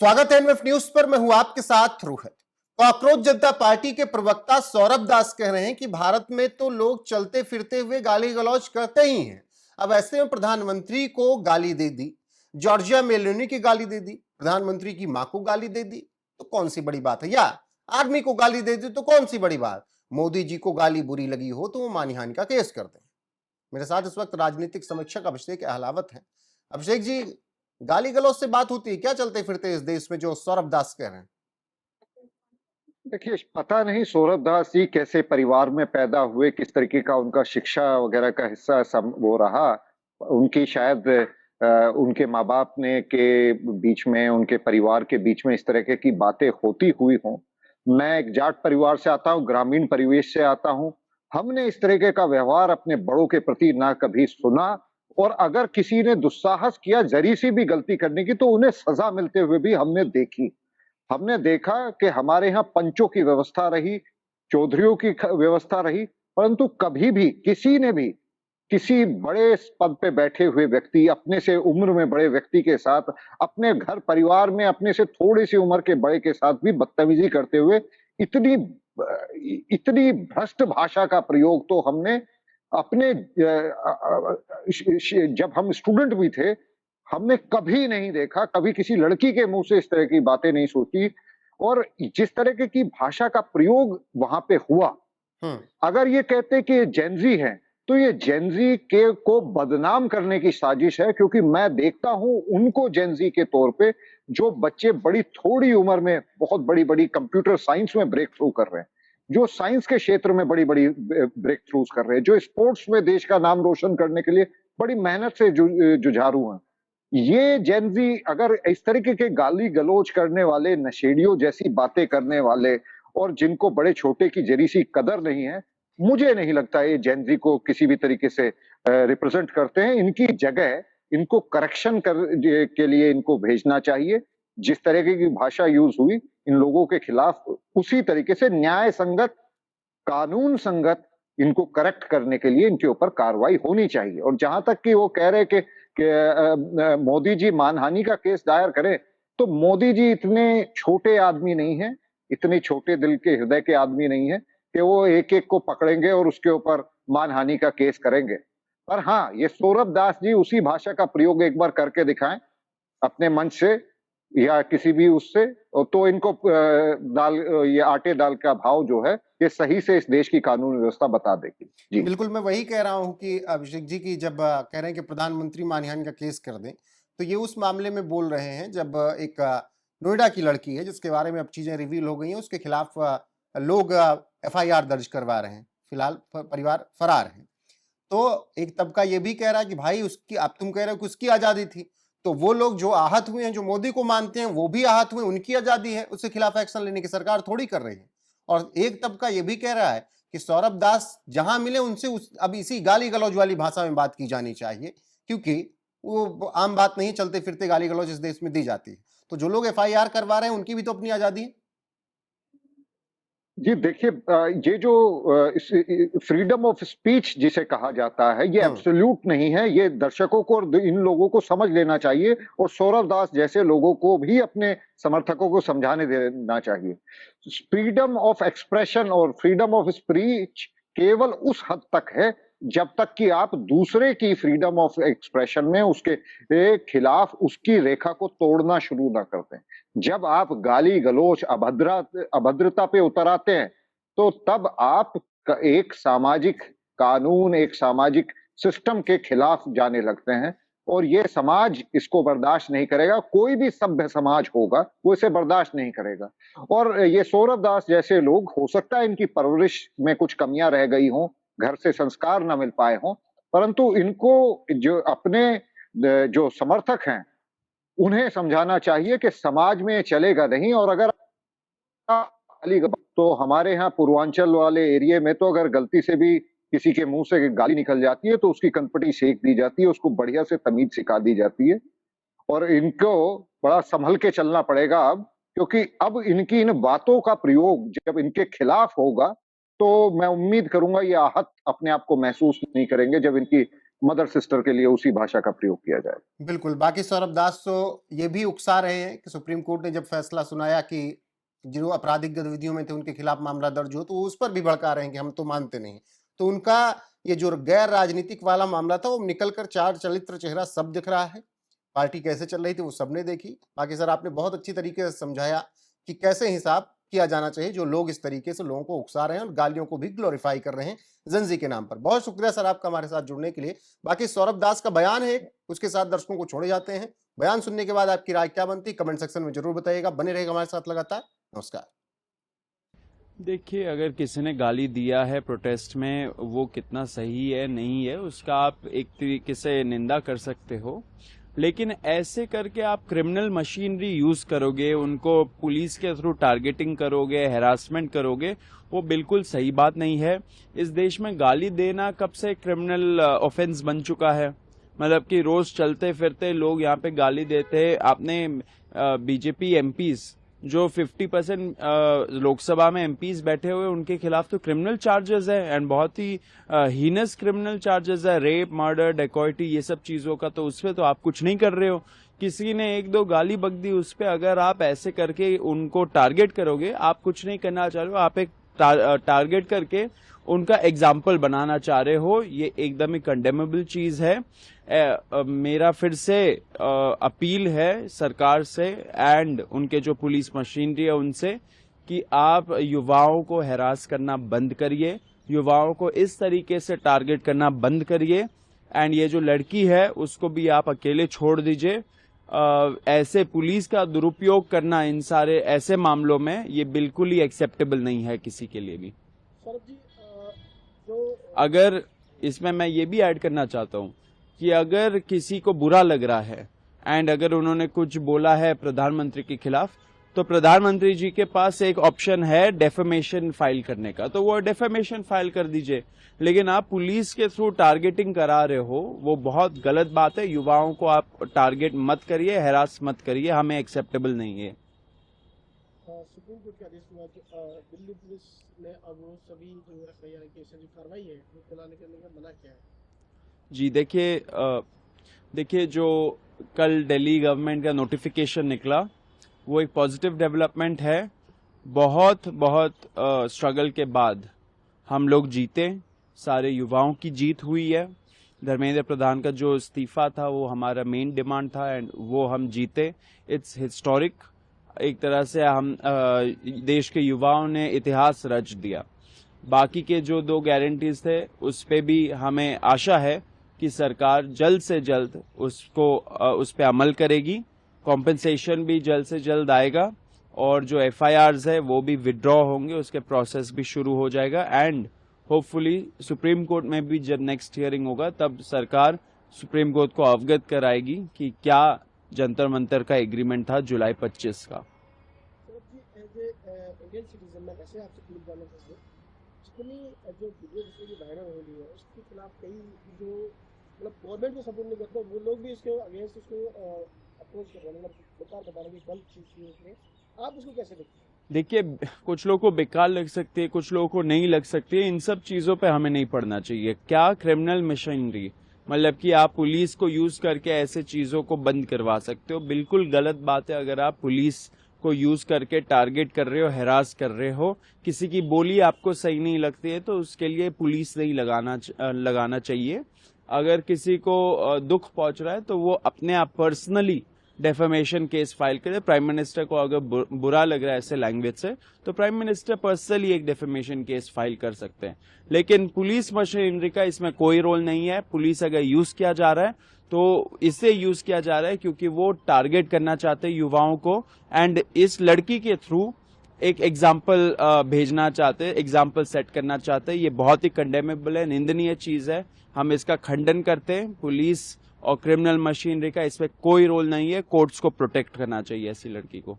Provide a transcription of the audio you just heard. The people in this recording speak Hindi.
स्वागत है एनएफ न्यूज पर। मैं हूं आपके साथ रोहित। कॉकरोच जनता पार्टी के प्रवक्ता सौरभ दास कह रहे हैं कि भारत में तो लोग चलते फिरते हुए गाली गलौज करते ही हैं। अब ऐसे में प्रधानमंत्री को गाली दे दी, जॉर्जिया मेलोनी की गाली दे दी, प्रधानमंत्री की मां को गाली दे दी, तो कौन सी बड़ी बात है? या आर्मी को गाली दे दी तो कौन सी बड़ी बात? मोदी जी को गाली बुरी लगी हो तो वो मानहानि का केस कर दें। मेरे साथ इस वक्त राजनीतिक समीक्षक अभिषेक अहलावत है। अभिषेक जी, गाली गलौज से बात होती है क्या चलते फिरते इस देश में, जो सौरभ दास कह रहे हैं? देखिए, पता नहीं सौरभ दास जी कैसे परिवार में पैदा हुए, किस तरीके का उनका शिक्षा वगैरह का हिस्सा वो रहा। उनकी शायद उनके माँ-बाप ने के बीच में, उनके परिवार के बीच में इस तरह की बातें होती हुई हों। मैं एक जाट परिवार से आता हूँ, ग्रामीण परिवेश से आता हूँ। हमने इस तरीके का व्यवहार अपने बड़ों के प्रति ना कभी सुना, और अगर किसी ने दुस्साहस किया ज़री-सी भी गलती करने की, तो उन्हें सज़ा मिलते हुए भी हमने देखी। हमने देखा कि हमारे यहाँ पंचों की व्यवस्था रही, चौधरियों की व्यवस्था रही, परंतु कभी भी किसी ने भी किसी बड़े पद पे बैठे हुए व्यक्ति, अपने से उम्र में बड़े व्यक्ति के साथ, अपने घर परिवार में अपने से थोड़ी सी उम्र के बड़े के साथ भी बदतमीजी करते हुए इतनी इतनी भ्रष्ट भाषा का प्रयोग तो हमने अपने जब हम स्टूडेंट भी थे, हमने कभी नहीं देखा, कभी किसी लड़की के मुंह से इस तरह की बातें नहीं सोची। और जिस तरह की भाषा का प्रयोग वहां पे हुआ, हम्म। अगर ये कहते कि ये जेनजी है, तो ये जेनजी के को बदनाम करने की साजिश है, क्योंकि मैं देखता हूं उनको जेनजी के तौर पे, जो बच्चे बड़ी थोड़ी उम्र में बहुत बड़ी-बड़ी कंप्यूटर साइंस में ब्रेक थ्रू कर रहे हैं, जो साइंस के क्षेत्र में बड़ी-बड़ी ब्रेक थ्रूज कर रहे हैं, जो स्पोर्ट्स में देश का नाम रोशन करने के लिए बड़ी मेहनत से जुझारू हैं। ये जेनजी अगर इस तरीके के गाली-गलौज करने वाले, नशेड़ियों जैसी बातें करने वाले, और जिनको बड़े-छोटे की जरी-सी कदर नहीं है, मुझे नहीं लगता ये जेनजी को किसी भी तरीके से रिप्रेजेंट करते हैं। इनकी जगह इनको करेक्शन के लिए इनको भेजना चाहिए। जिस तरीके की भाषा यूज़ हुई, इन लोगों के खिलाफ उसी तरीके से न्याय संगत, कानून संगत इनको करेक्ट करने के लिए इनके ऊपर कार्रवाई होनी चाहिए। और जहां तक कि वो कह रहे कि मोदी जी मानहानि का केस दायर करें, तो मोदी जी इतने छोटे आदमी नहीं है, इतने छोटे दिल के हृदय के आदमी नहीं है कि वो एक-एक को पकड़ेंगे और उसके ऊपर मानहानि का केस करेंगे। पर हाँ, ये सौरभ दास जी उसी भाषा का प्रयोग एक बार करके दिखाएं अपने मंच से या किसी भी उससे, तो इनको ये आटे दाल का भाव जो है, ये सही से इस देश की कानून व्यवस्था बता देगी। जी। बिल्कुल, मैं वही कह रहा हूं कि अभिषेक जी की जब कह रहे हैं कि प्रधानमंत्री मानहानि का केस कर दें, तो ये उस मामले में बोल रहे हैं जब एक नोएडा की लड़की है जिसके बारे में अब चीजें रिवील हो गई हैं, उसके खिलाफ लोग एफआईआर दर्ज करवा रहे हैं। फिलहाल परिवार फरार है। तो एक तबका ये भी कह रहा है कि भाई उसकी, आप तुम कह रहे हो कि उसकी आजादी थी, तो वो लोग जो आहत हुए हैं, जो मोदी को मानते हैं, वो भी आहत हुए, उनकी आजादी है, उसके खिलाफ एक्शन लेने की सरकार थोड़ी कर रही है। और एक तबका ये भी कह रहा है कि सौरभ दास जहां मिले उनसे अब इसी गाली गलौज वाली भाषा में बात की जानी चाहिए, क्योंकि वो आम बात नहीं, चलते फिरते गाली गलौज इस देश में दी जाती है। तो जो लोग एफआईआर करवा रहे हैं उनकी भी तो अपनी आजादी है। जी, देखिए, ये जो फ्रीडम ऑफ स्पीच जिसे कहा जाता है, ये हम्म। एब्सोल्यूट नहीं है। ये दर्शकों को और इन लोगों को समझ लेना चाहिए, और सौरभ दास जैसे लोगों को भी अपने समर्थकों को समझाने देना चाहिए। फ्रीडम ऑफ एक्सप्रेशन और फ्रीडम ऑफ स्पीच केवल उस हद तक है जब तक कि आप दूसरे की फ्रीडम ऑफ एक्सप्रेशन में उसके खिलाफ उसकी रेखा को तोड़ना शुरू ना कर दें। जब आप गाली-गलौच, अभद्रता पे उतर आते हैं, तो तब आप एक सामाजिक कानून, एक सामाजिक सिस्टम के खिलाफ जाने लगते हैं, और ये समाज इसको बर्दाश्त नहीं करेगा। कोई भी सभ्य समाज होगा, वो इसे बर्दाश्त नहीं करेगा। और ये सौरभ दास जैसे लोग, हो सकता है इनकी परवरिश में कुछ कमियां रह गई हों, घर से संस्कार ना मिल पाए हों, परंतु इनको जो अपने जो समर्थक हैं, उन्हें समझाना चाहिए कि समाज में चलेगा नहीं। और अगर तो हमारे यहाँ पूर्वांचल वाले एरिया में तो अगर गलती से भी किसी के मुंह से गाली निकल जाती है, तो उसकी कनपटी सेक दी जाती है, उसको बढ़िया से तमीज सिखा दी जाती है। और इनको बड़ा संभल के चलना पड़ेगा अब, क्योंकि अब इनकी इन बातों का प्रयोग जब इनके खिलाफ होगा, तो मैं उम्मीद करूंगा ये आहत अपने आप को महसूस नहीं करेंगे जब इनकी मदर सिस्टर के लिए उसी भाषा का प्रयोग किया जाए। बिल्कुल, बाकी सौरभ दास तो ये भी उकसा रहे हैं कि सुप्रीम कोर्ट ने जब फैसला सुनाया कि जो आपराधिक गतिविधियों में थे उनके खिलाफ मामला दर्ज हो, तो वो उस पर भी भड़का रहे हैं कि हम तो मानते नहीं। तो उनका ये जो गैर राजनीतिक वाला मामला था वो निकल कर चार चरित्र चेहरा सब दिख रहा है। पार्टी कैसे चल रही थी वो सबने देखी। बाकी सर आपने बहुत अच्छी तरीके से समझाया कि कैसे हिसाब किया जाना चाहिए जो लोग इस तरीके से लोगों को उकसा रहे हैं और गालियों को भी ग्लोरीफाई कर रहे हैं जेंजी के नाम पर। बहुत शुक्रिया सर आपका हमारे साथ जुड़ने के लिए। बाकी सौरभ दास का बयान है, उसके साथ दर्शकों को छोड़े जाते हैं। बयान सुनने के बाद आपकी राय क्या बनती, कमेंट सेक्शन में जरूर बताइएगा। बने रहेगा हमारे साथ लगातार। नमस्कार। देखिए, अगर किसी ने गाली दिया है प्रोटेस्ट में, वो कितना सही है नहीं है उसका आप एक तरीके से निंदा कर सकते हो, लेकिन ऐसे करके आप क्रिमिनल मशीनरी यूज करोगे, उनको पुलिस के थ्रू टारगेटिंग करोगे, हैरासमेंट करोगे, वो बिल्कुल सही बात नहीं है। इस देश में गाली देना कब से क्रिमिनल ऑफेंस बन चुका है। मतलब कि रोज चलते फिरते लोग यहाँ पे गाली देते हैं। आपने बीजेपी एमपीज जो 50% लोकसभा में एमपीज बैठे हुए उनके खिलाफ तो क्रिमिनल चार्जेस है, एंड बहुत ही हीनस क्रिमिनल चार्जेस है, रेप, मर्डर, डेकॉइटी, ये सब चीजों का। तो उसपे तो आप कुछ नहीं कर रहे हो। किसी ने एक दो गाली बक दी, उस पे अगर आप ऐसे करके उनको टारगेट करोगे, आप कुछ नहीं करना चाह रहे हो, आप एक टारगेट करके उनका एग्जाम्पल बनाना चाह रहे हो। ये एकदम ही कंडेमेबल चीज है। मेरा फिर से अपील है सरकार से एंड उनके जो पुलिस मशीनरी है उनसे कि आप युवाओं को हैरास करना बंद करिए, युवाओं को इस तरीके से टारगेट करना बंद करिए, एंड ये जो लड़की है उसको भी आप अकेले छोड़ दीजिए। ऐसे पुलिस का दुरुपयोग करना इन सारे ऐसे मामलों में ये बिल्कुल ही एक्सेप्टेबल नहीं है किसी के लिए भी। सौरभ जी, अगर इसमें मैं ये भी ऐड करना चाहता हूँ कि अगर किसी को बुरा लग रहा है एंड अगर उन्होंने कुछ बोला है प्रधानमंत्री के खिलाफ, तो प्रधानमंत्री जी के पास एक ऑप्शन है डेफेमेशन फाइल करने का, तो वो डेफेमेशन फाइल कर दीजिए। लेकिन आप पुलिस के थ्रू टारगेटिंग करा रहे हो, वो बहुत गलत बात है। युवाओं को आप टारगेट मत करिए, हैरास मत करिए, हमें एक्सेप्टेबल नहीं है। सुप्रीम कोर्ट के आदेश के बाद दिल्ली पुलिस ने अब वो सभी जो एफआईआर केस जो कार्रवाई है वो चलाने करने का मना किया है। जी देखिए जो कल दिल्ली गवर्नमेंट का नोटिफिकेशन निकला वो एक पॉजिटिव डेवलपमेंट है। बहुत स्ट्रगल के बाद हम लोग जीते, सारे युवाओं की जीत हुई है। धर्मेंद्र प्रधान का जो इस्तीफा था वो हमारा मेन डिमांड था एंड वो हम जीते। It's historic. एक तरह से हम देश के युवाओं ने इतिहास रच दिया। बाकी के जो 2 गारंटीज थे उस पे भी हमें आशा है कि सरकार जल्द से जल्द उस पे अमल करेगी। कॉम्पेंसेशन भी जल्द से जल्द आएगा और जो एफआईआर्स है वो भी विड्रॉ होंगे, उसके प्रोसेस भी शुरू हो जाएगा एंड होपफुली सुप्रीम कोर्ट में भी जब नेक्स्ट हियरिंग होगा तब सरकार सुप्रीम कोर्ट को अवगत कराएगी कि क्या जंतर मंतर का एग्रीमेंट था जुलाई 25 का। इंडियन सिटीजन में ऐसे आपसे क्लिप डालना चाहिए, जितनी जो वीडियो जिसमें वायरल हो रही है उसके खिलाफ कई जो मतलब गवर्नमेंट को सपोर्ट नहीं करते वो लोग भी इसके अगेंस्ट इसको अप्रोच कर रहे हैं, मतलब बेकार बता रहे हैं कि गलत चीज है। आप इसको कैसे देखते हैं? देखिए, कुछ लोगों को बेकार लग सकती है, कुछ लोगों को नहीं लग सकती है। इन सब चीजों पे हमें नहीं पड़ना चाहिए। क्या क्रिमिनल मशीनरी, मतलब कि आप पुलिस को यूज करके ऐसे चीजों को बंद करवा सकते हो, बिल्कुल गलत बात है। अगर आप पुलिस को यूज करके टारगेट कर रहे हो, हैरास कर रहे हो, किसी की बोली आपको सही नहीं लगती है तो उसके लिए पुलिस नहीं लगाना चाहिए। अगर किसी को दुख पहुंच रहा है तो वो अपने आप पर्सनली डेफेमेशन केस फाइल करे। प्राइम मिनिस्टर को अगर बुरा लग रहा है ऐसे लैंग्वेज से तो प्राइम मिनिस्टर पर्सनली एक डेफेमेशन केस फाइल कर सकते हैं। लेकिन पुलिस मशीनरी का इसमें कोई रोल नहीं है। पुलिस अगर यूज किया जा रहा है तो इसे यूज किया जा रहा है क्योंकि वो टारगेट करना चाहते हैं युवाओं को एंड इस लड़की के थ्रू एक एग्जाम्पल भेजना चाहते हैं, एग्जाम्पल सेट करना चाहते हैं। ये बहुत ही कंडेमेबल है, निंदनीय चीज है। हम इसका खंडन करते हैं। पुलिस और क्रिमिनल मशीनरी का इसमें कोई रोल नहीं है। कोर्ट्स को प्रोटेक्ट करना चाहिए ऐसी लड़की को।